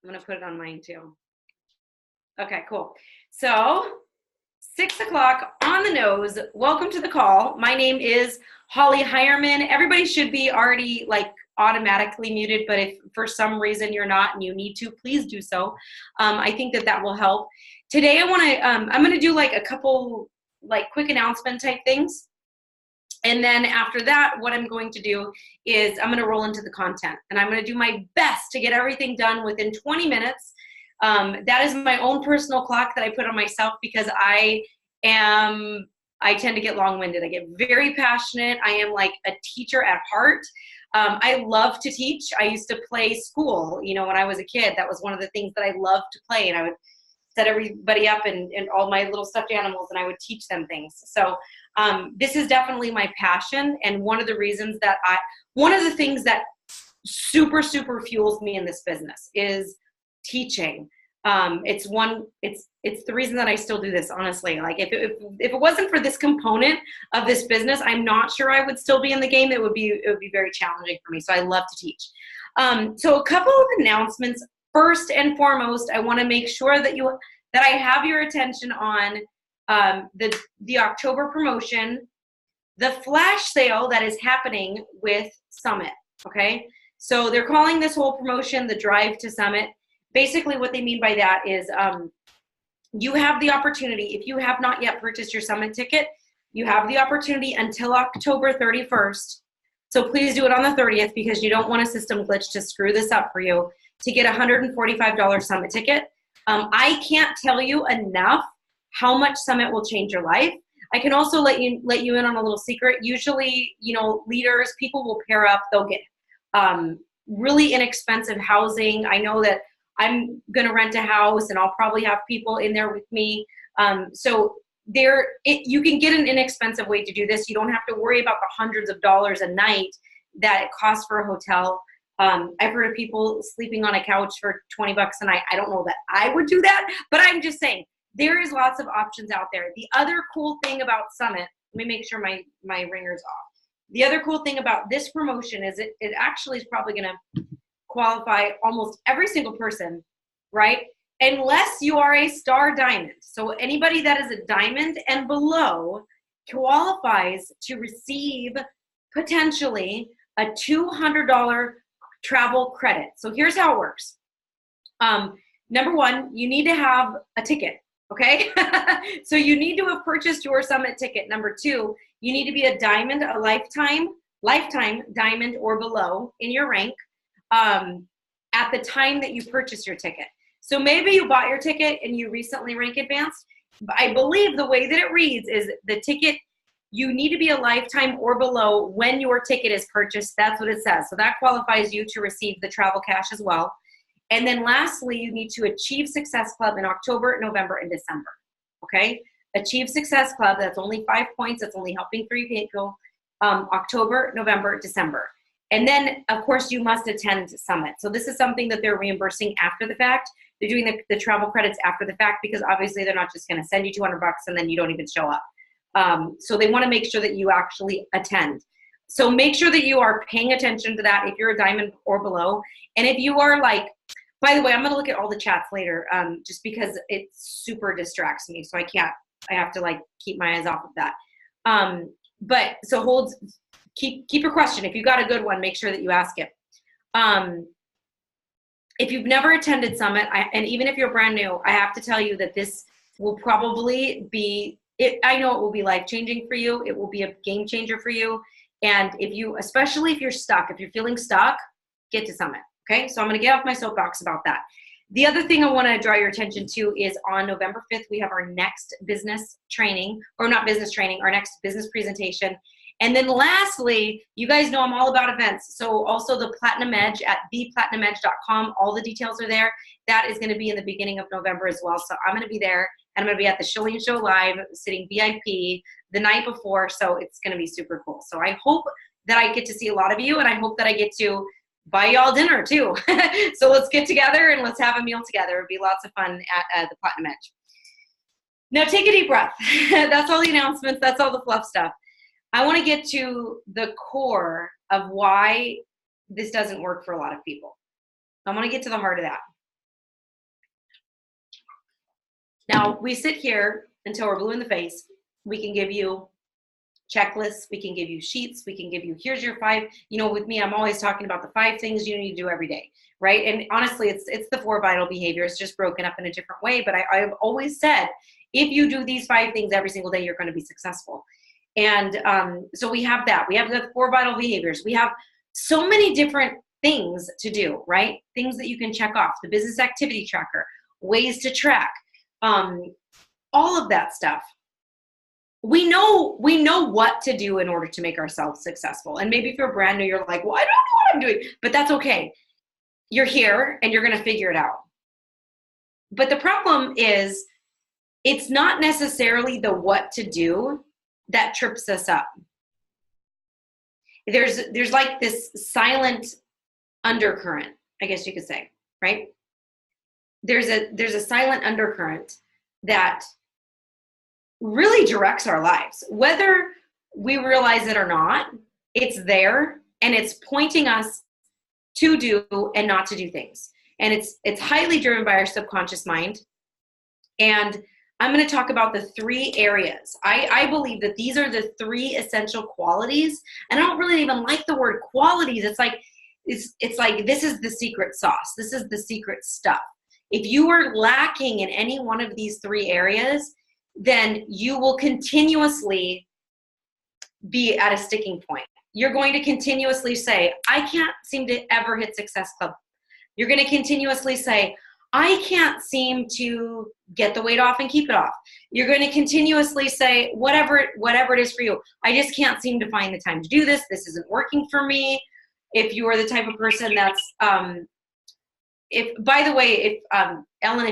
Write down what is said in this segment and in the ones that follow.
I'm going to put it on mine too. Okay, cool. So 6 o'clock on the nose. Welcome to the call. My name is Holly Hireman. Everybody should be already like automatically muted, but if for some reason you're not and you need to, please do so. I think that that will help. Today I want to, I'm going to do like a couple like quick announcement type things. And then after that, what I'm going to do is I'm going to roll into the content, and I'm going to do my best to get everything done within 20 minutes. That is my own personal clock that I put on myself because I tend to get long-winded. I get very passionate. I am like a teacher at heart. I love to teach. I used to play school, you know, when I was a kid. That was one of the things that I loved to play, and I would set everybody up and all my little stuffed animals, and I would teach them things. So this is definitely my passion, and one of the reasons that one of the things that super fuels me in this business is teaching. It's the reason that I still do this, honestly. Like if it wasn't for this component of this business, I'm not sure I would still be in the game. It would be very challenging for me. So I love to teach. So a couple of announcements. First and foremost, I want to make sure that I have your attention on the October promotion, the flash sale that is happening with Summit. Okay, so they're calling this whole promotion the Drive to Summit. Basically, what they mean by that is you have the opportunity. If you have not yet purchased your Summit ticket, you have the opportunity until October 31st. So please do it on the 30th because you don't want a system glitch to screw this up for you, to get a $145 Summit ticket. I can't tell you enough how much Summit will change your life. I can also let you in on a little secret. Usually, you know, leaders, people will pair up. They'll get really inexpensive housing. I know that I'm going to rent a house, and I'll probably have people in there with me. So you can get an inexpensive way to do this. You don't have to worry about the hundreds of dollars a night that it costs for a hotel. I've heard of people sleeping on a couch for 20 bucks a night. I don't know that I would do that, but I'm just saying there is lots of options out there. The other cool thing about Summit, let me make sure my ringer's off. The other cool thing about this promotion is it actually is probably going to qualify almost every single person, right? Unless you are a star diamond. So anybody that is a diamond and below qualifies to receive potentially a $200 travel credit. So here's how it works. Number one, you need to have a ticket, okay? So you need to have purchased your Summit ticket. Number two, you need to be a diamond, a lifetime diamond or below in your rank at the time that you purchase your ticket. So maybe you bought your ticket and you recently rank advanced. I believe the way that it reads is the ticket, you need to be a lifetime or below when your ticket is purchased. That's what it says. So that qualifies you to receive the travel cash as well. And then lastly, you need to achieve Success Club in October, November, and December. Okay? Achieve Success Club, that's only 5 points. That's only helping 3 people. October, November, December. And then, of course, you must attend Summit. So this is something that they're reimbursing after the fact. They're doing the travel credits after the fact because obviously they're not just going to send you 200 bucks and then you don't even show up. So they want to make sure that you actually attend. So make sure that you are paying attention to that if you're a diamond or below. And if you are like, by the way, I'm going to look at all the chats later just because it super distracts me. So I have to like keep my eyes off of that. But so keep your question. If you got a good one, make sure that you ask it. If you've never attended Summit, and even if you're brand new, I have to tell you that this will probably be, I know it will be life-changing for you. It will be a game changer for you. And especially if you're stuck, if you're feeling stuck, get to Summit. Okay, so I'm going to get off my soapbox about that. The other thing I want to draw your attention to is on November 5th, we have our next business training, or not business training, our next business presentation. And then lastly, you guys know I'm all about events. So also the Platinum Edge at theplatinumedge.com, all the details are there. That is going to be in the beginning of November as well. So I'm going to be there, and I'm going to be at the Shilling Show Live, sitting VIP the night before. So it's going to be super cool. So I hope that I get to see a lot of you, and I hope that I get to buy y'all dinner too. So let's get together and let's have a meal together. It'd be lots of fun at the Platinum Edge. Now take a deep breath. That's all the announcements. That's all the fluff stuff. I want to get to the core of why this doesn't work for a lot of people. I want to get to the heart of that. Now, we sit here until we're blue in the face. We can give you checklists. We can give you sheets. We can give you, here's your 5. With me, I'm always talking about the 5 things you need to do every day, right? And honestly, it's the 4 vital behaviors, just broken up in a different way. But I've always said, if you do these 5 things every single day, you're going to be successful. And so we have that. We have the 4 vital behaviors. We have so many different things to do, right? Things that you can check off. The business activity tracker, ways to track, all of that stuff. We know what to do in order to make ourselves successful. And maybe if you're brand new, you're like, well, I don't know what I'm doing, but that's okay. You're here and you're going to figure it out. But the problem is, it's not necessarily the what to do that trips us up. There's like this silent undercurrent, I guess you could say, right? There's a silent undercurrent that really directs our lives. Whether we realize it or not, it's there and it's pointing us to do and not to do things. And it's highly driven by our subconscious mind. And I'm going to talk about the 3 areas. I believe that these are the 3 essential qualities. And I don't really even like the word qualities. It's like this is the secret sauce. This is the secret stuff. If you are lacking in any one of these 3 areas, then you will continuously be at a sticking point. You're going to continuously say, I can't seem to ever hit Success Club. You're going to continuously say, I can't seem to get the weight off and keep it off. You're going to continuously say, whatever it is for you, I just can't seem to find the time to do this. This isn't working for me. If you are the type of person that's, Ellen, if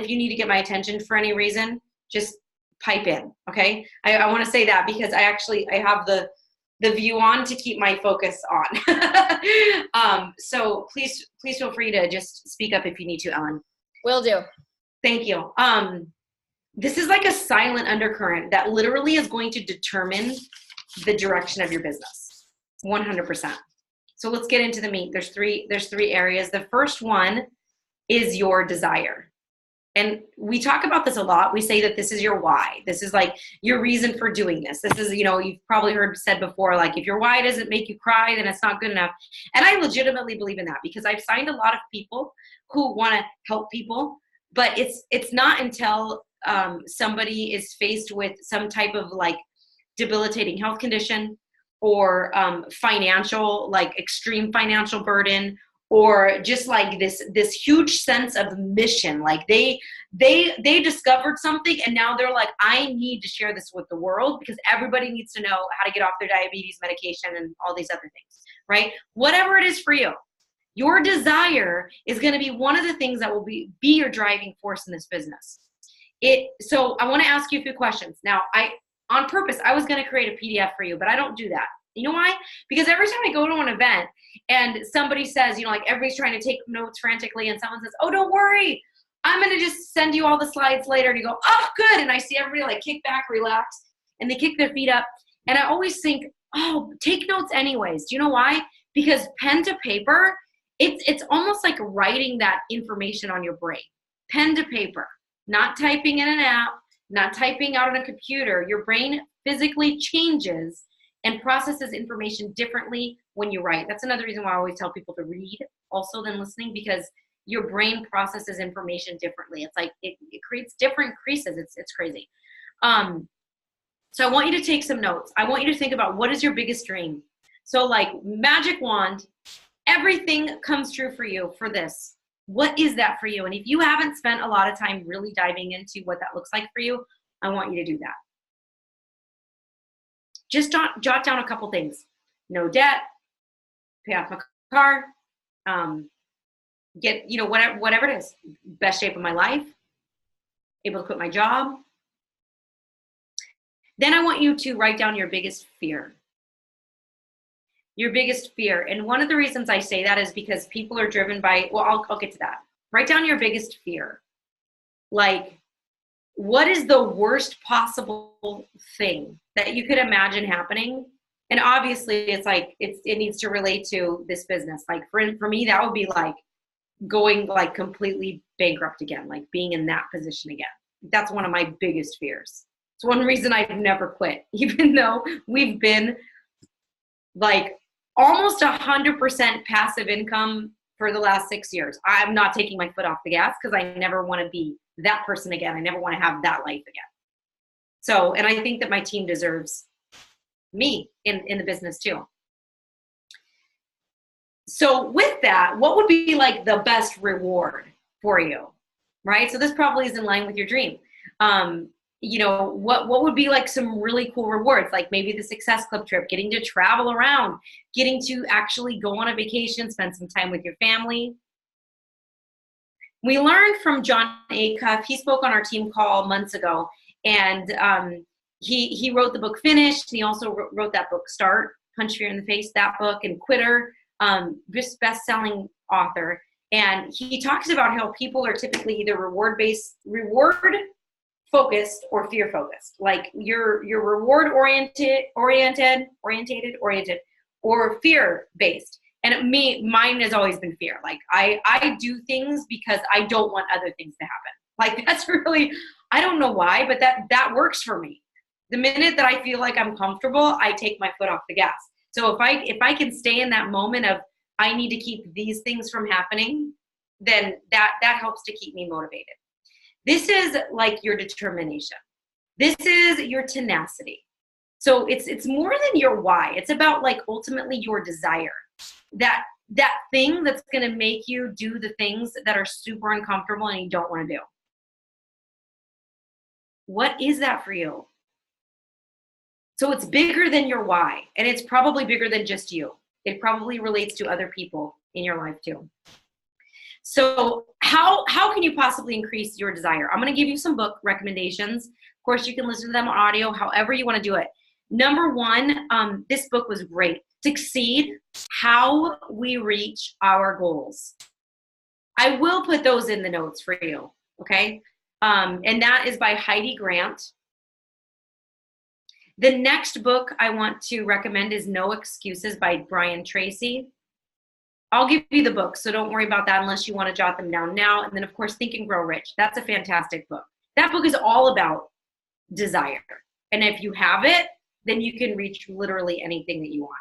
you need to get my attention for any reason, just pipe in, okay? I want to say that because I have the view on to keep my focus on. So please feel free to just speak up if you need to, Ellen. Will do. Thank you. This is like a silent undercurrent that literally is going to determine the direction of your business, 100%. So let's get into the meat. There's three areas. The first one is your desire. And we talk about this a lot. We say that this is your why. This is like your reason for doing this. This is, you've probably heard said before, like if your why doesn't make you cry, then it's not good enough. And I legitimately believe in that because I've signed a lot of people who want to help people, but it's not until somebody is faced with some type of like debilitating health condition or financial, like extreme financial burden, or just like this huge sense of mission. Like they discovered something and now they're like, I need to share this with the world because everybody needs to know how to get off their diabetes medication and all these other things, right? Whatever it is for you, your desire is going to be one of the things that will be your driving force in this business. So I want to ask you a few questions. Now, on purpose, I was going to create a PDF for you, but I don't do that. You know why? Because every time I go to an event and somebody says, like everybody's trying to take notes frantically and someone says, oh, don't worry, I'm going to just send you all the slides later. And you go, oh, good. And I see everybody like kick back, relax, and they kick their feet up. And I always think, oh, take notes anyways. Do you know why? Because pen to paper, it's almost like writing that information on your brain. Pen to paper, not typing in an app, not typing out on a computer. Your brain physically changes and processes information differently when you write. That's another reason why I always tell people to read also than listening, because your brain processes information differently. It's like it creates different creases. It's crazy. So I want you to take some notes. I want you to think about, what is your biggest dream? So like magic wand, everything comes true for you for this. What is that for you? And if you haven't spent a lot of time really diving into what that looks like for you, I want you to do that. Just jot down a couple things. No debt, pay off my car, get, whatever it is, best shape of my life, able to quit my job. Then I want you to write down your biggest fear. Your biggest fear. And one of the reasons I say that is because people are driven by, well, I'll get to that. Write down your biggest fear. Like, what is the worst possible thing that you could imagine happening? And obviously it's like, it needs to relate to this business. Like for me, that would be like going like completely bankrupt again, like being in that position again. That's one of my biggest fears. It's one reason I've never quit, even though we've been like almost 100% passive income for the last 6 years. I'm not taking my foot off the gas because I never want to be that person again. I never want to have that life again. So, and I think that my team deserves me in the business too. So with that, what would be like the best reward for you, right? So this probably is in line with your dream. You know, what would be like some really cool rewards, like maybe the Success Club trip, getting to travel around, getting to actually go on a vacation, spend some time with your family. We learned from Jon Acuff. He spoke on our team call months ago, and he wrote the book Finished. He also wrote that book Start, Punch Fear in the Face, that book, and Quitter, just best-selling author. And he talks about how people are typically either reward-focused or fear-focused. Like you're reward-oriented, or fear-based. And mine has always been fear. Like I do things because I don't want other things to happen. Like that's really, I don't know why, but that works for me. The minute that I feel like I'm comfortable, I take my foot off the gas. So if I can stay in that moment of I need to keep these things from happening, then that helps to keep me motivated. This is like your determination. This is your tenacity. So it's more than your why. It's about like ultimately your desire. That thing that's going to make you do the things that are super uncomfortable and you don't want to do. What is that for you? So it's bigger than your why, and it's probably bigger than just you. It probably relates to other people in your life too. So how can you possibly increase your desire? I'm going to give you some book recommendations. Of course, you can listen to them on audio, however you want to do it. Number one, this book was great. Succeed, How We Reach Our Goals. I will put those in the notes for you, okay? And that is by Heidi Grant. The next book I want to recommend is No Excuses by Brian Tracy. I'll give you the book, so don't worry about that unless you want to jot them down now. And then, of course, Think and Grow Rich. That's a fantastic book. That book is all about desire. And if you have it, then you can reach literally anything that you want.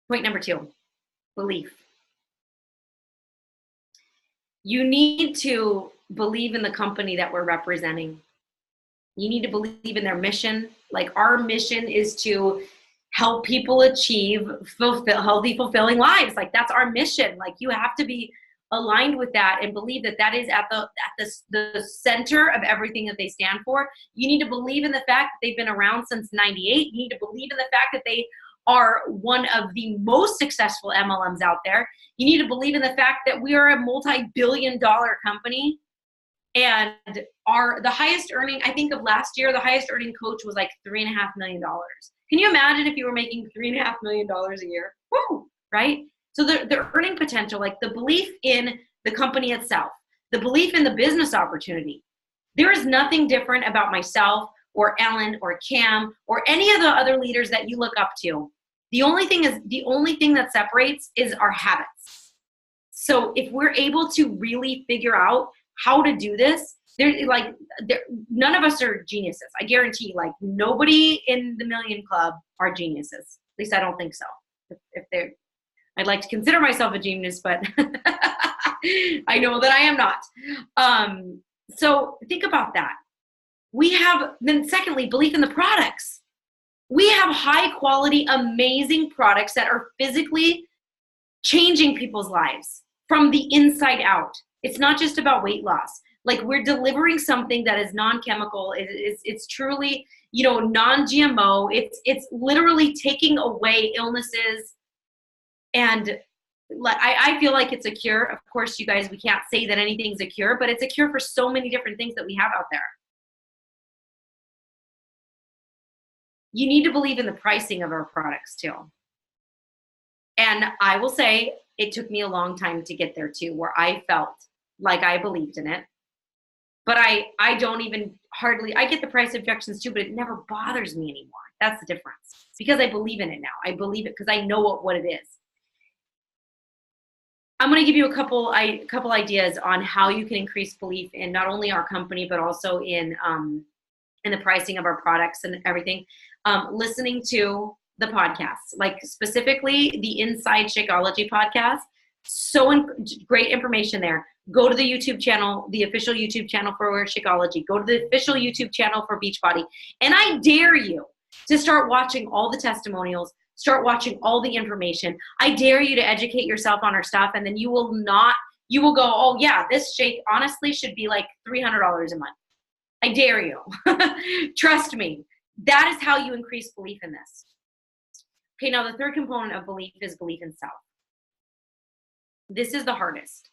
Point number 2, belief. You need to believe in the company that we're representing. You need to believe in their mission. Like our mission is to help people achieve healthy, fulfilling lives. Like that's our mission. Like you have to be aligned with that and believe that that is at the center of everything that they stand for. You need to believe in the fact that they've been around since 98. You need to believe in the fact that they are one of the most successful MLMs out there. You need to believe in the fact that we are a multi-billion-dollar company. And the highest earning, I think of last year, the highest earning coach was like $3.5 million. Can you imagine if you were making $3.5 million a year? Woo, right? So the earning potential, like the belief in the company itself, the belief in the business opportunity. There is nothing different about myself or Ellen or Cam or any of the other leaders that you look up to. The only thing that separates is our habits. So if we're able to really figure out how to do this, none of us are geniuses. I guarantee, like nobody in the Million Club are geniuses. At least I don't think so. I'd like to consider myself a genius, but I know that I am not. So think about that. Then secondly, belief in the products. We have high quality, amazing products that are physically changing people's lives from the inside out. It's not just about weight loss. Like we're delivering something that is non-chemical. It's truly, non-GMO. It's literally taking away illnesses. And I feel like it's a cure. Of course, you guys, we can't say that anything's a cure, but it's a cure for so many different things that we have out there. You need to believe in the pricing of our products too. And I will say it took me a long time to get there too, where I felt like I believed in it. But I don't even I get the price objections too, but it never bothers me anymore. That's the difference. Because I believe in it now. I believe it because I know what it is. I'm going to give you a couple ideas on how you can increase belief in not only our company, but also in the pricing of our products and everything. Listening to the podcasts, like specifically the Inside Shakeology podcast. Great information there. Go to the YouTube channel, the official YouTube channel for Shakeology. Go to the official YouTube channel for Beachbody. And I dare you to start watching all the testimonials, start watching all the information. I dare you to educate yourself on our stuff, and then you will go, oh yeah, this shake honestly should be like $300 a month. I dare you. Trust me. That is how you increase belief in this. Okay, now the third component of belief is belief in self. This is the hardest.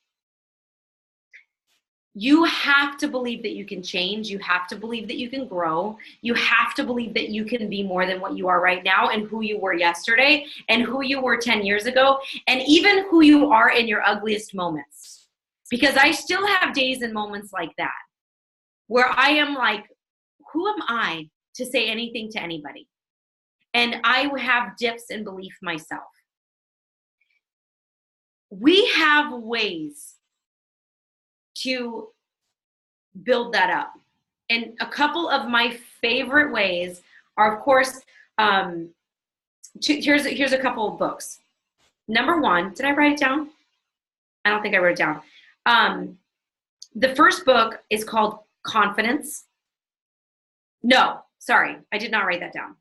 You have to believe that you can change. You have to believe that you can grow. You have to believe that you can be more than what you are right now, and who you were yesterday, and who you were 10 years ago, and even who you are in your ugliest moments. Because I still have days and moments like that, where I am like, who am I to say anything to anybody? And I have dips in belief myself. We have ways to build that up. And a couple of my favorite ways are, of course, here's a couple of books. Number one, did I write it down? I don't think I wrote it down. The first book is called Confidence. No, sorry, I did not write that down.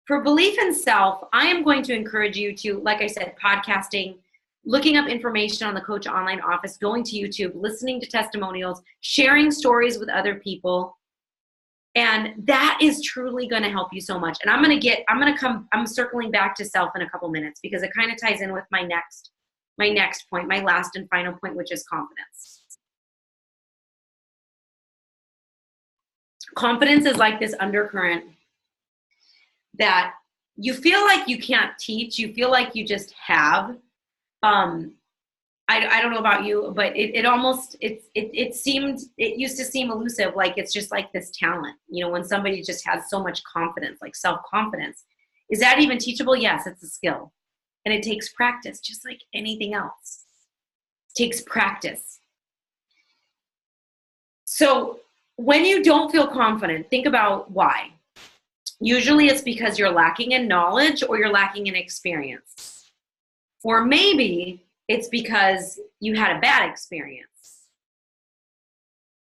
For belief in self, I am going to encourage you to, like I said, podcasting, looking up information on the Coach Online Office, going to YouTube, listening to testimonials, sharing stories with other people. And that is truly going to help you so much. And I'm circling back to self in a couple minutes, because it kind of ties in with my next point, my last and final point, which is confidence. Confidence is like this undercurrent that you feel like you can't teach. You feel like you just have. I don't know about you, but it used to seem elusive. Like it's just like this talent, when somebody just has so much confidence, like self-confidence. Is that even teachable? Yes, it's a skill. And it takes practice, just like anything else. It takes practice. So when you don't feel confident, think about why. Usually it's because you're lacking in knowledge or you're lacking in experience. Or maybe it's because you had a bad experience.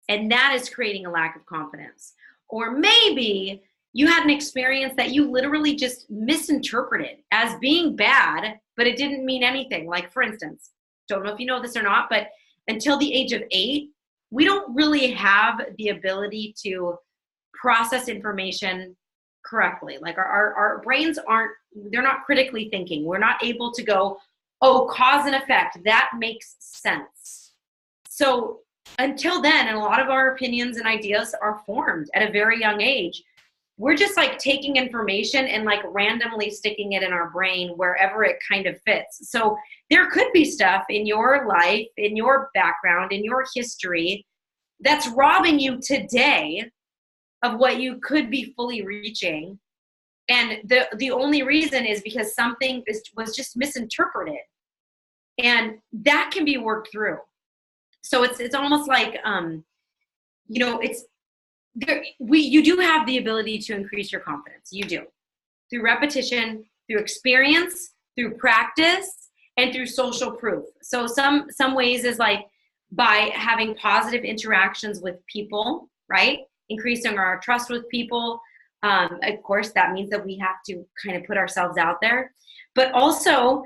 And that is creating a lack of confidence. Or maybe you had an experience that you literally just misinterpreted as being bad, but it didn't mean anything. Like, for instance, don't know if you know this or not, but until the age of 8, we don't really have the ability to process information correctly. Like our brains they're not critically thinking. We're not able to go, oh, cause and effect, that makes sense. So until then, and a lot of our opinions and ideas are formed at a very young age, we're just like taking information and like randomly sticking it in our brain wherever it kind of fits. So there could be stuff in your life, in your background, in your history that's robbing you today of what you could be fully reaching. And the only reason is because something was just misinterpreted. And that can be worked through. So it's almost like, you do have the ability to increase your confidence. You do. Through repetition, through experience, through practice, and through social proof. So some ways is like by having positive interactions with people, right? Increasing our trust with people. Of course, that means that we have to kind of put ourselves out there. But also,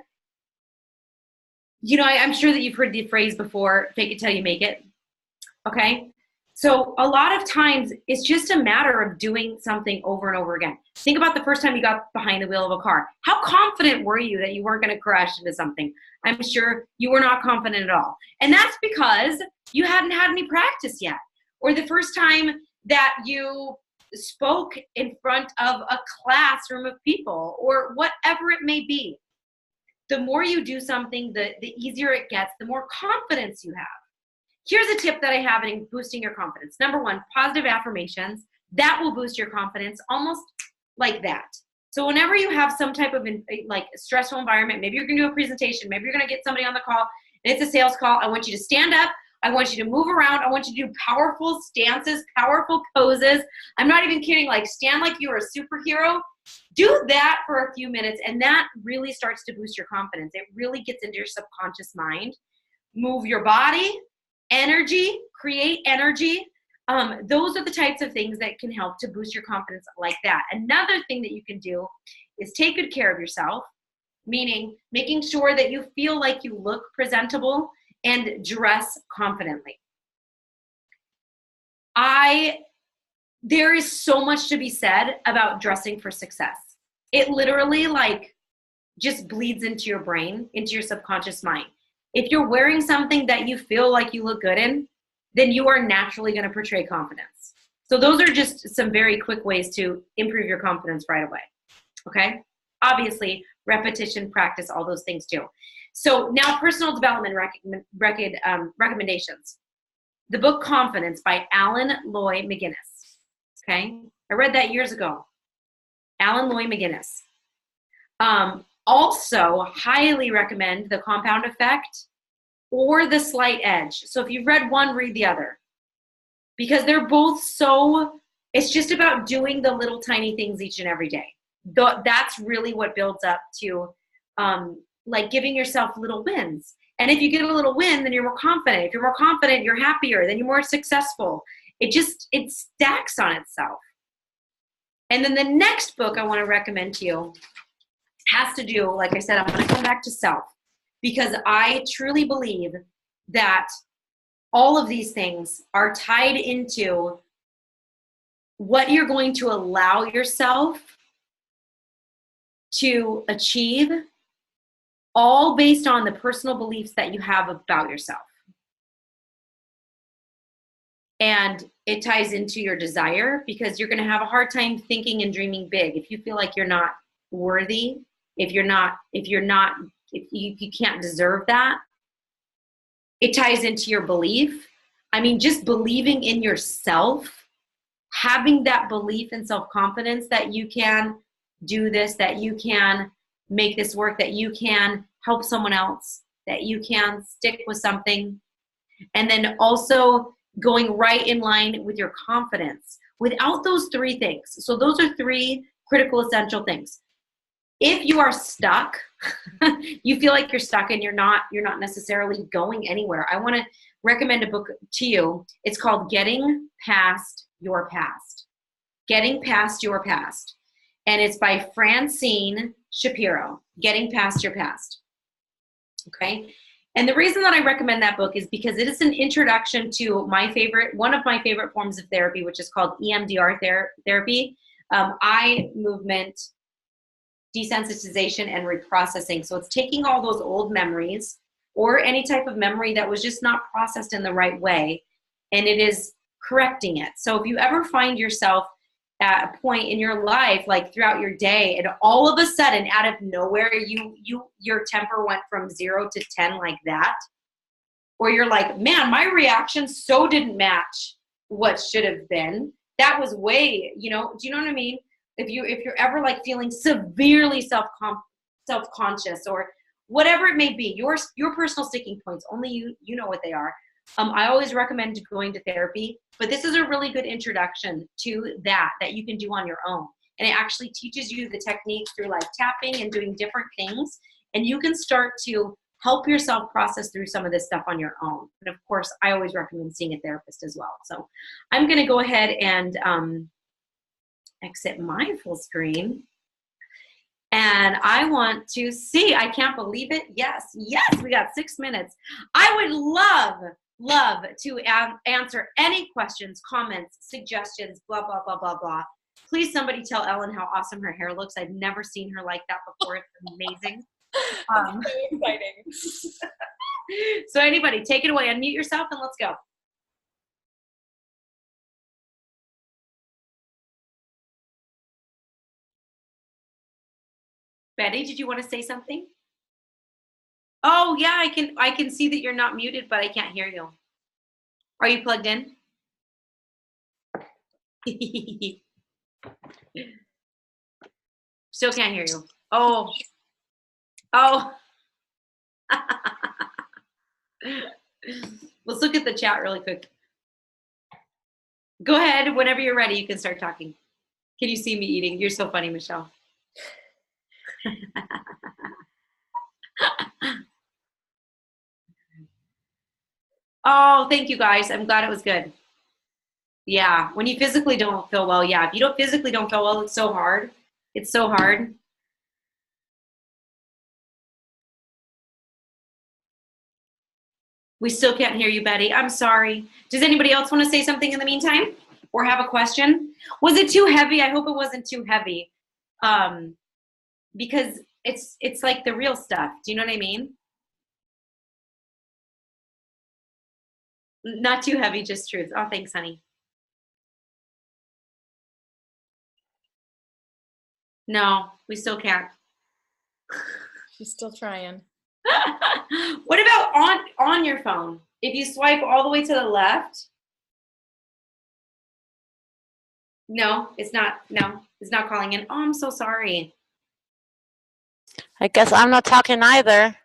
I'm sure that you've heard the phrase before, fake it till you make it. Okay? So a lot of times it's just a matter of doing something over and over again. Think about the first time you got behind the wheel of a car. How confident were you that you weren't going to crash into something? I'm sure you were not confident at all. And that's because you hadn't had any practice yet. Or the first time that you spoke in front of a classroom of people, or whatever it may be. The more you do something, the easier it gets, the more confidence you have. Here's a tip that I have in boosting your confidence. Number one, positive affirmations. That will boost your confidence almost like that. So whenever you have some type of like stressful environment, maybe you're going to do a presentation, maybe you're going to get somebody on the call, and it's a sales call. I want you to stand up. I want you to move around. I want you to do powerful stances, powerful poses. I'm not even kidding. Like stand like you are a superhero. Do that for a few minutes, and that really starts to boost your confidence. It really gets into your subconscious mind. Move your body, energy, create energy. Those are the types of things that can help to boost your confidence like that. Another thing that you can do is take good care of yourself, meaning making sure that you feel like you look presentable and dress confidently. There is so much to be said about dressing for success. It literally like just bleeds into your brain, into your subconscious mind. If you're wearing something that you feel like you look good in, then you are naturally going to portray confidence. So those are just some very quick ways to improve your confidence right away. Okay? Obviously, repetition, practice, all those things too. So now personal development recommendations. The book Confidence by Alan Loy McGinnis. Okay? I read that years ago. Alan Loy McGinnis. Also, highly recommend The Compound Effect or The Slight Edge. So if you've read one, read the other. Because they're both it's just about doing the little tiny things each and every day. That's really what builds up to like giving yourself little wins. And if you get a little win, then you're more confident. If you're more confident, you're happier, then you're more successful. It stacks on itself. And then the next book I want to recommend to you has to do, like I said, I'm going to come back to self, because I truly believe that all of these things are tied into what you're going to allow yourself to achieve, all based on the personal beliefs that you have about yourself. And it ties into your desire, because you're going to have a hard time thinking and dreaming big if you feel like you're not worthy, if you can't deserve that. It ties into your belief. I mean, just believing in yourself, having that belief and self-confidence that you can do this, that you can make this work, that you can help someone else, that you can stick with something. And then also going right in line with your confidence. Without those three things, so those are three critical essential things. If you are stuck, you feel like you're stuck and you're not necessarily going anywhere, I want to recommend a book to you. It's called Getting Past Your Past. Getting Past Your Past. And it's by Francine Shapiro, Getting Past Your Past. Okay? And the reason that I recommend that book is because it is an introduction to one of my favorite forms of therapy, which is called EMDR therapy, eye movement desensitization and reprocessing. So it's taking all those old memories or any type of memory that was just not processed in the right way, and it is correcting it. So if you ever find yourself at a point in your life, like throughout your day, and all of a sudden, out of nowhere, your temper went from 0 to 10 like that, or you're like, man, my reaction so didn't match what should have been. That was way, do you know what I mean? If you're ever like feeling severely self-conscious or whatever it may be, your personal sticking points, only you know what they are. I always recommend going to therapy, but this is a really good introduction to that you can do on your own. And it actually teaches you the techniques through like tapping and doing different things. And you can start to help yourself process through some of this stuff on your own. And of course, I always recommend seeing a therapist as well. So I'm going to go ahead and exit my full screen. And I want to see, I can't believe it. Yes, we got 6 minutes. I would love to answer any questions, comments, suggestions, blah, blah, blah, blah, blah. Please somebody tell Ellen how awesome her hair looks. I've never seen her like that before. It's amazing. So exciting. So anybody, take it away. Unmute yourself and let's go. Betty, did you want to say something? Oh yeah, I can see that you're not muted, but I can't hear you. Are you plugged in? Still can't hear you. Oh. Oh. Let's look at the chat really quick. Go ahead. Whenever you're ready, you can start talking. Can you see me eating? You're so funny, Michelle. Oh, thank you guys. I'm glad it was good. Yeah, when you physically don't feel well, yeah. If you don't physically don't feel well, it's so hard. It's so hard. We still can't hear you, Betty. I'm sorry. Does anybody else want to say something in the meantime or have a question? Was it too heavy? I hope it wasn't too heavy. Because it's like the real stuff. Do you know what I mean? Not too heavy, just truth. Oh, thanks, honey. No, we still can't. She's still trying. What about on your phone? If you swipe all the way to the left. No, it's not. No, it's not calling in. Oh, I'm so sorry. I guess I'm not talking either.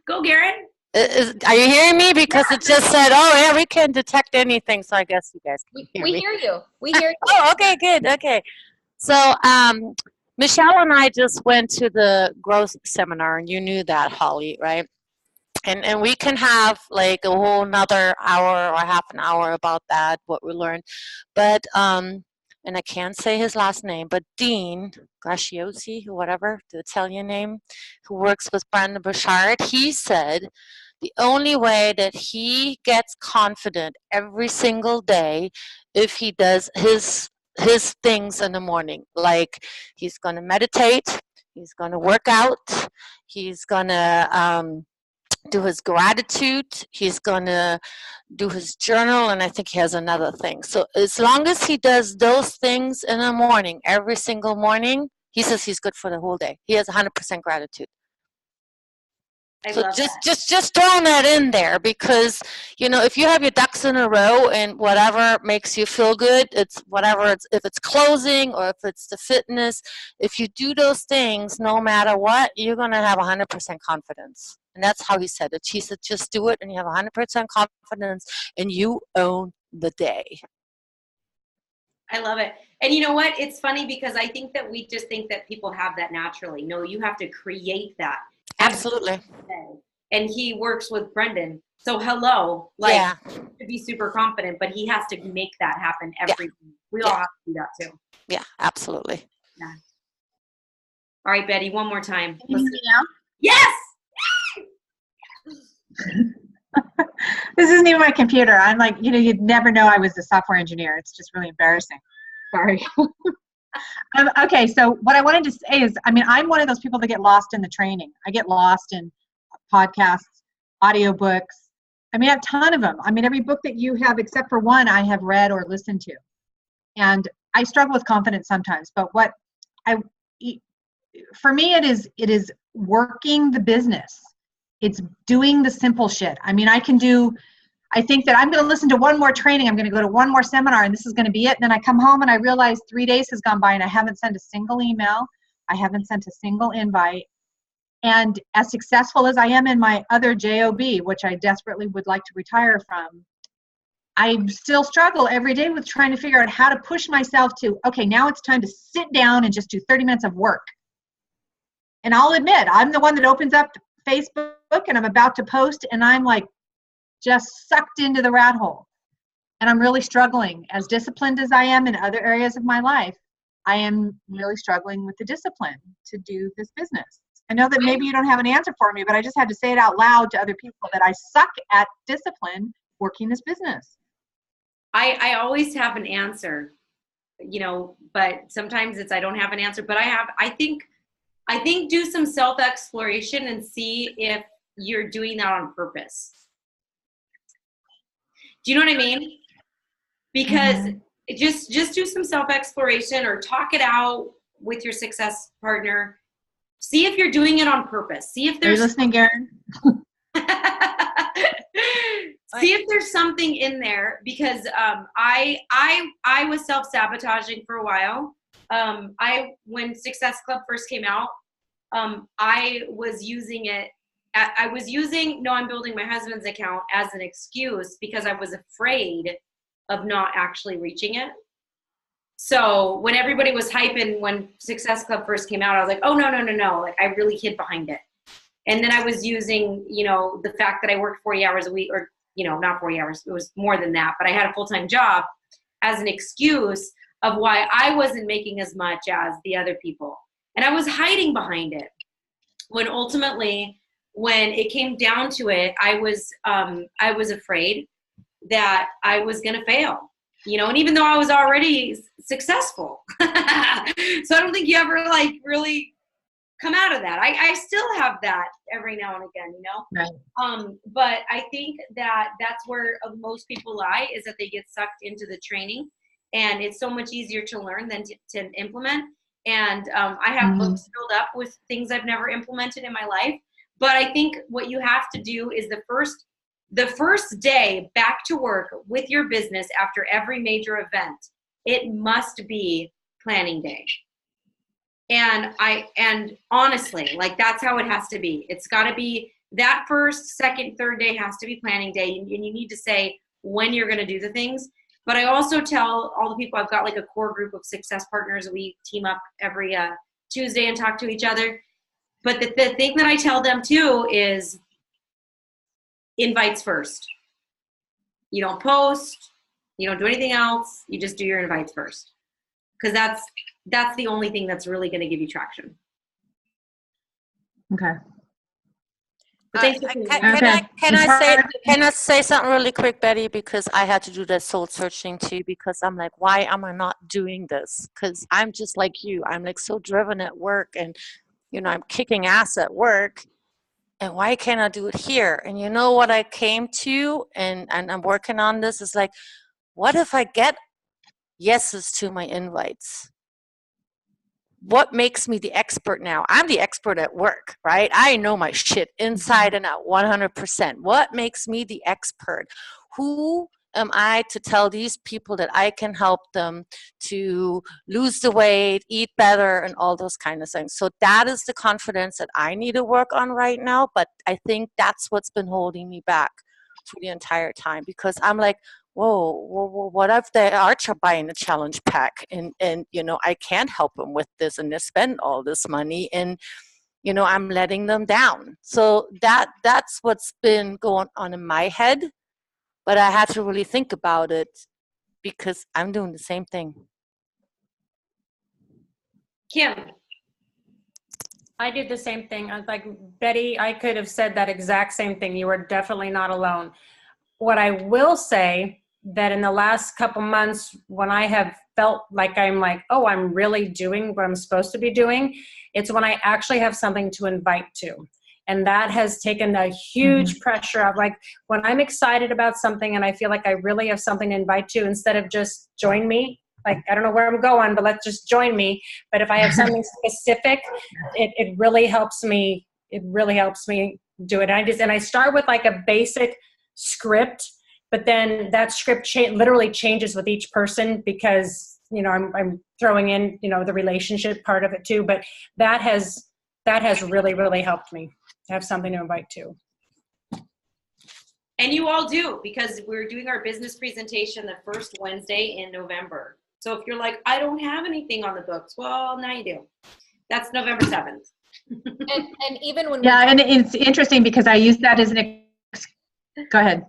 Go, Garen. Are you hearing me? Because it just said, oh, yeah, we can detect anything. So I guess you guys can hear me. We hear you. We hear you. Oh, okay, good. Okay. So Michelle and I just went to the growth seminar, and you knew that, Holly, right? And we can have like a whole nother hour or half an hour about that, what we learned. But and I can't say his last name, but Dean Graciosi, whatever, the Italian name, who works with Brandon Bouchard, he said the only way that he gets confident every single day if he does his things in the morning, like he's going to meditate, he's going to work out, he's going to do his gratitude, he's going to do his journal, and I think he has another thing. So as long as he does those things in the morning, every single morning, he says he's good for the whole day. He has 100% gratitude. So just throwing that in there, because you know, if you have your ducks in a row and whatever makes you feel good, it's whatever, it's if it's closing or if it's the fitness, if you do those things, no matter what, you're going to have 100% confidence. And that's how he said it. He said, just do it and you have 100% confidence and you own the day. I love it. And you know what? It's funny because I think that we just think that people have that naturally. No, you have to create that. Absolutely. And he works with Brendan. So hello, like, yeah, to be super confident, but he has to make that happen every day. We all have to do that too. Yeah, absolutely. Yeah. All right, Betty, one more time. Can you hear me now? Yes! This isn't even my computer. I'm like, you know, you'd never know I was a software engineer. It's just really embarrassing. Sorry. Okay, so what I wanted to say is, I mean, I'm one of those people that get lost in the training. I get lost in podcasts, audiobooks. I mean, I have a ton of them. I mean, every book that you have, except for one, I have read or listened to. And I struggle with confidence sometimes. But for me, it is working the business. It's doing the simple shit. I mean, I think that I'm going to listen to one more training. I'm going to go to one more seminar and this is going to be it. And then I come home and I realize 3 days has gone by and I haven't sent a single email. I haven't sent a single invite. And as successful as I am in my other job, which I desperately would like to retire from, I still struggle every day with trying to figure out how to push myself to, okay, now it's time to sit down and just do 30 minutes of work. And I'll admit, I'm the one that opens up Facebook and I'm about to post and I'm like just sucked into the rat hole. And I'm really struggling. As disciplined as I am in other areas of my life, I am really struggling with the discipline to do this business. I know that maybe you don't have an answer for me, but I just had to say it out loud to other people that I suck at discipline working this business. I always have an answer, you know, but sometimes it's I don't have an answer, but I think do some self-exploration and see if you're doing that on purpose. Do you know what I mean? Because just do some self-exploration or talk it out with your success partner. See if you're doing it on purpose. See if there's— Are you listening, Garen? See if there's something in there, because I was self-sabotaging for a while. when Success Club first came out, I was using it. No, I'm building my husband's account as an excuse because I was afraid of not actually reaching it. So when everybody was hyping when Success Club first came out, I was like, oh, no. Like, I really hid behind it. And then I was using, the fact that I worked 40 hours a week, or, not 40 hours, it was more than that, but I had a full-time job as an excuse of why I wasn't making as much as the other people. And I was hiding behind it. When ultimately, when it came down to it, I was afraid that I was going to fail, and even though I was already successful. So I don't think you ever really come out of that. I still have that every now and again, Right. But I think that that's where most people lie, is that they get sucked into the training, and it's so much easier to learn than to implement. And I have books filled up with things I've never implemented in my life. But I think what you have to do is the first day back to work with your business after every major event, it must be planning day. And honestly, that's how it has to be. It's got to be that first, second, third day has to be planning day. And you need to say when you're going to do the things. But I also tell all the people, I've got a core group of success partners. We team up every Tuesday and talk to each other. But the thing that I tell them too is invites first. You don't post, you don't do anything else. You just do your invites first. Because that's the only thing that's really going to give you traction. Okay. But thanks for Can I say something really quick, Betty? Because I had to do that soul searching too, because I'm like, why am I not doing this? Because I'm just like you. I'm so driven at work, and I'm kicking ass at work. And why can't I do it here? And you know what I came to, and I'm working on this, is what if I get yeses to my invites? What makes me the expert now? I'm the expert at work, right? I know my shit inside and out 100%. What makes me the expert? Who am I to tell these people that I can help them to lose the weight, eat better, and all those kind of things? So that is the confidence that I need to work on right now. But I think that's what's been holding me back for the entire time, because I'm like, whoa, what if they are buying a challenge pack and I can't help them with this, and they spend all this money, and I'm letting them down. So that's what's been going on in my head. But I had to really think about it, because I'm doing the same thing. Kim. I did the same thing. I was like, Betty, I could have said that exact same thing. You were definitely not alone. What I will say, that in the last couple months, when I have felt like I'm I'm really doing what I'm supposed to be doing, it's when I actually have something to invite to. And that has taken a huge pressure of when I'm excited about something and I feel like I really have something to invite to, instead of just join me. I don't know where I'm going, but let's just join me. But if I have something specific, it really helps me. It really helps me do it. And I start with a basic script, but then that script literally changes with each person, because I'm throwing in the relationship part of it too. But that has really, really helped me to have something to invite to. And you all do, because we're doing our business presentation the first Wednesday in November. So if you're like, I don't have anything on the books, well, now you do. That's November 7th. and even when and it's interesting because I use that as go ahead.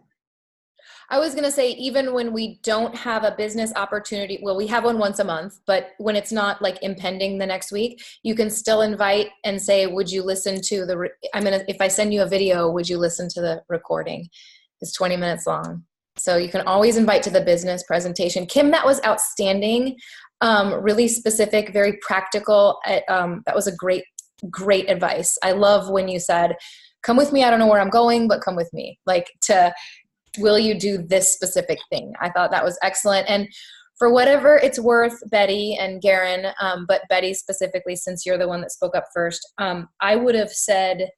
I was going to say, even when we don't have a business opportunity, well, we have one once a month, but when it's not impending the next week, you can still invite and say, would you listen to if I send you a video, would you listen to the recording? It's 20 minutes long. So you can always invite to the business presentation. Kim, that was outstanding. Really specific, very practical. That was a great advice. I love when you said, come with me. I don't know where I'm going, but come with me. Will you do this specific thing? I thought that was excellent. And for whatever it's worth, Betty and Garen, but Betty specifically, since you're the one that spoke up first, I would have said,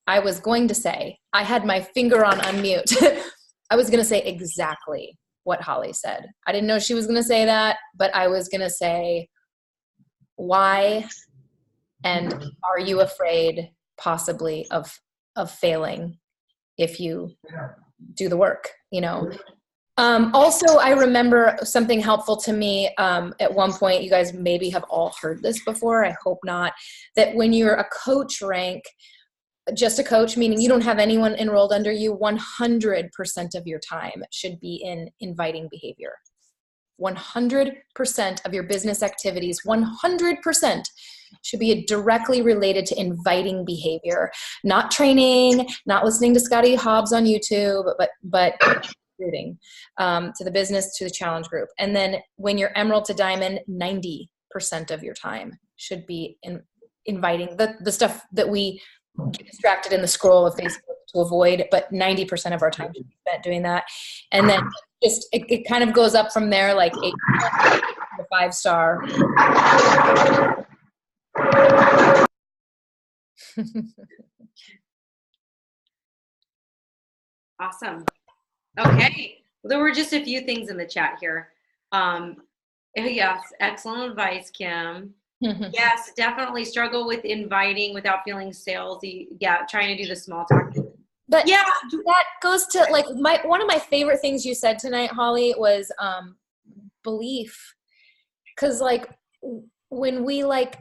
I was going to say, I had my finger on unmute. I was going to say exactly what Holly said. I didn't know she was going to say that, but I was going to say, Why? And are you afraid possibly of failing if you do the work, you know? Also, I remember something helpful to me at one point, you guys maybe have all heard this before, I hope not, that when you're a coach rank, just a coach, meaning you don't have anyone enrolled under you, 100% of your time should be in inviting behavior. 100% of your business activities, 100% should be directly related to inviting behavior, not training, not listening to Scotty Hobbs on YouTube, but recruiting to the business, to the challenge group. And then when you're emerald to diamond, 90% of your time should be inviting the stuff that we get distracted in the scroll of Facebook to avoid, but 90% of our time should be spent doing that. And then just, it kind of goes up from there, like 8 to 5-star. Awesome. Okay. Well, there were just a few things in the chat here. Yes, excellent advice, Kim. Yes, definitely struggle with inviting without feeling salesy. Yeah, trying to do the small talk. But yeah, that goes to like one of my favorite things you said tonight, Holly, was belief. Because like when we like,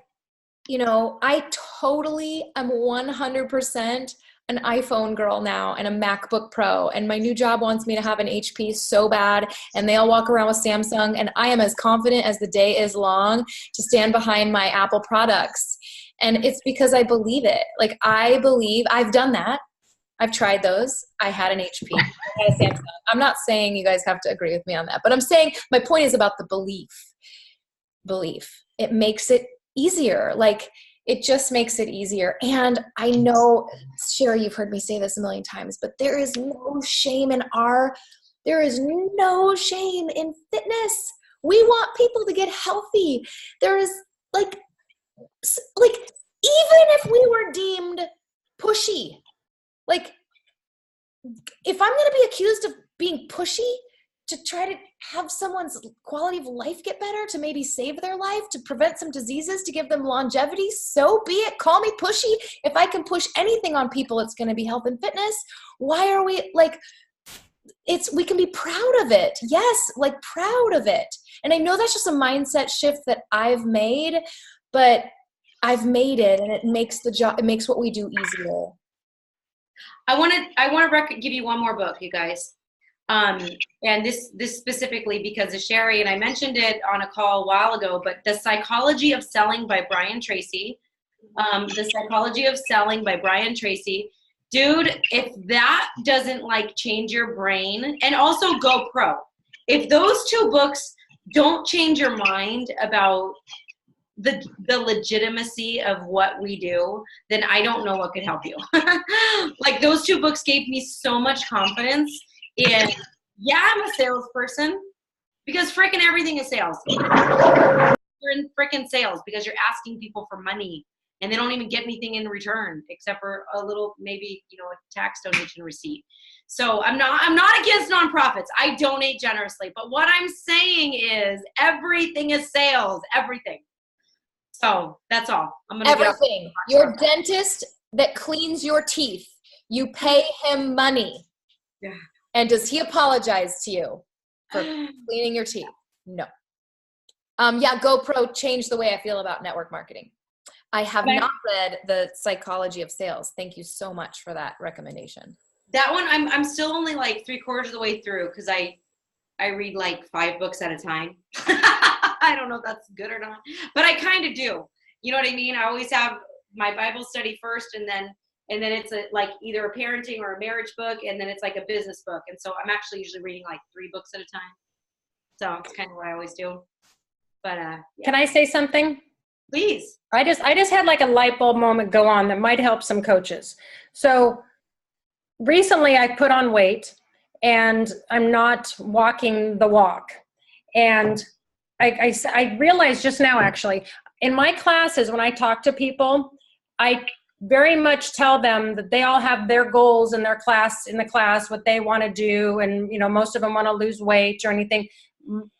you know, I totally am 100% an iPhone girl now and a MacBook Pro, and my new job wants me to have an HP so bad, and they all walk around with Samsung, and I am as confident as the day is long to stand behind my Apple products. And it's because I believe it. Like, I believe I've done that. I've tried those. I had an HP, I had a Samsung. I'm not saying you guys have to agree with me on that, but I'm saying my point is about the belief. It makes it easier. Like, it just makes it easier. And I know, Sherry, you've heard me say this a million times, but there is no shame in fitness. We want people to get healthy. There is like even if we were deemed pushy, like if I'm going to be accused of being pushy to try to have someone's quality of life get better, to maybe save their life, to prevent some diseases, to give them longevity, so be it. Call me pushy. If I can push anything on people, it's going to be health and fitness. Why are we like, we can be proud of it. Yes, like proud of it. And I know that's just a mindset shift that I've made, but I've made it, and it makes it makes what we do easier. I want to give you one more book, you guys. And this specifically because of Sherry, and I mentioned it on a call a while ago, but The Psychology of Selling by Brian Tracy. The Psychology of Selling by Brian Tracy. Dude, if that doesn't like change your brain, and also GoPro, if those two books don't change your mind about the legitimacy of what we do, then I don't know what could help you. Like, those two books gave me so much confidence in, yeah, I'm a salesperson, because freaking everything is sales. You're in freaking sales because you're asking people for money, and they don't even get anything in return except for a little, maybe, you know, a tax donation receipt. So I'm not against nonprofits. I donate generously, but what I'm saying is everything is sales, everything. So that's all. I'm gonna everything. Your dentist that cleans your teeth, you pay him money. Yeah. And does he apologize to you for cleaning your teeth? No. Yeah, GoPro changed the way I feel about network marketing. I have not read The Psychology of Sales. Thank you so much for that recommendation. That one, I'm still only like 3/4 of the way through, because I read like 5 books at a time. I don't know if that's good or not, but I kind of do. You know what I mean? I always have my Bible study first, and then it's like either a parenting or a marriage book, and then it's like a business book. And so I'm actually usually reading like 3 books at a time. So it's kind of what I always do. But yeah. Can I say something? Please. I just had like a light bulb moment go on that might help some coaches. So recently I put on weight, and I'm not walking the walk. And I realized just now, actually, in my classes, when I talk to people, I very much tell them that they all have their goals in the class, what they want to do. And, you know, most of them want to lose weight or anything.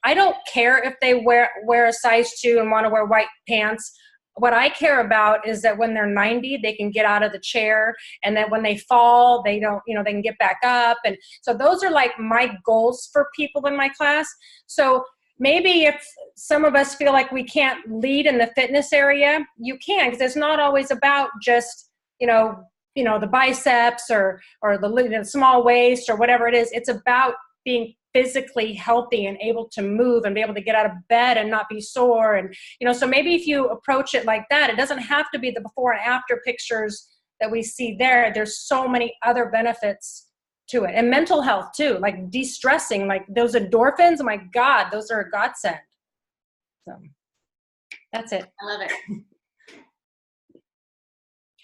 I don't care if they wear a size 2 and want to wear white pants. What I care about is that when they're 90, they can get out of the chair, and that when they fall, they don't, they can get back up. And so those are like my goals for people in my class. So maybe if some of us feel like we can't lead in the fitness area, you can, because it's not always about just, the biceps or the small waist or whatever it is. It's about being physically healthy and able to move and be able to get out of bed and not be sore. And, so maybe if you approach it like that, it doesn't have to be the before and after pictures that we see there. There's so many other benefits to it. And mental health too, like de-stressing, like those endorphins, oh my God, those are a godsend. So that's it. I love it.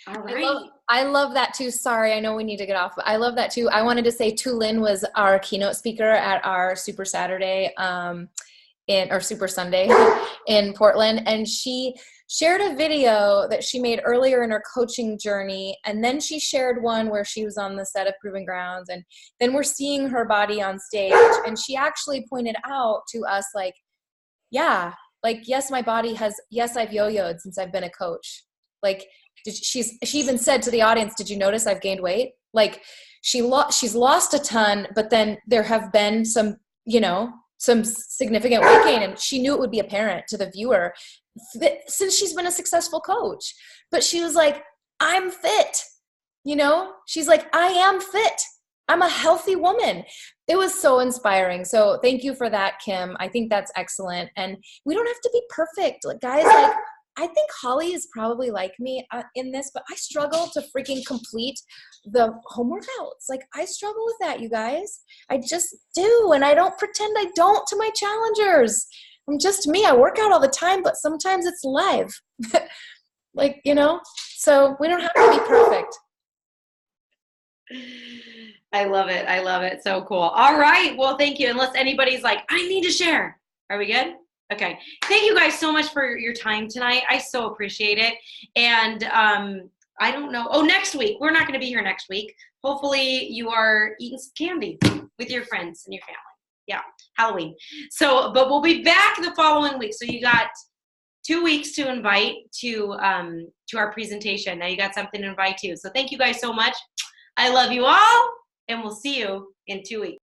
All right. I love that too. Sorry, I know we need to get off, but I love that too. I wanted to say Tu Lin was our keynote speaker at our Super Saturday or Super Sunday in Portland, and she shared a video that she made earlier in her coaching journey, and then she shared one where she was on the set of Proving Grounds, and then we're seeing her body on stage, and she actually pointed out to us like, yeah, like yes, my body has, yes, I've yo-yoed since I've been a coach. Like she even said to the audience, did you notice I've gained weight? Like she's lost a ton, but then there have been some significant weight gain, and she knew it would be apparent to the viewer since she's been a successful coach. But she was like, I'm fit. She's like, I am fit. I'm a healthy woman. It was so inspiring. So thank you for that, Kim. I think that's excellent. And we don't have to be perfect. Like guys, like I think Holly is probably like me in this, but I struggle to freaking complete the home workouts. Like I struggle with that, you guys. I just do. And I don't pretend I don't to my challengers. I'm just me. I work out all the time, but sometimes it's live. So we don't have to be perfect. I love it. I love it. So cool. All right. Well, thank you. Unless anybody's like, I need to share. Are we good? Okay. Thank you guys so much for your time tonight. I so appreciate it. And I don't know. Oh, next week. We're not going to be here next week. Hopefully you are eating some candy with your friends and your family. Yeah. Halloween. But we'll be back the following week. So you got 2 weeks to invite to our presentation. Now you got something to invite to. So thank you guys so much. I love you all, and we'll see you in 2 weeks.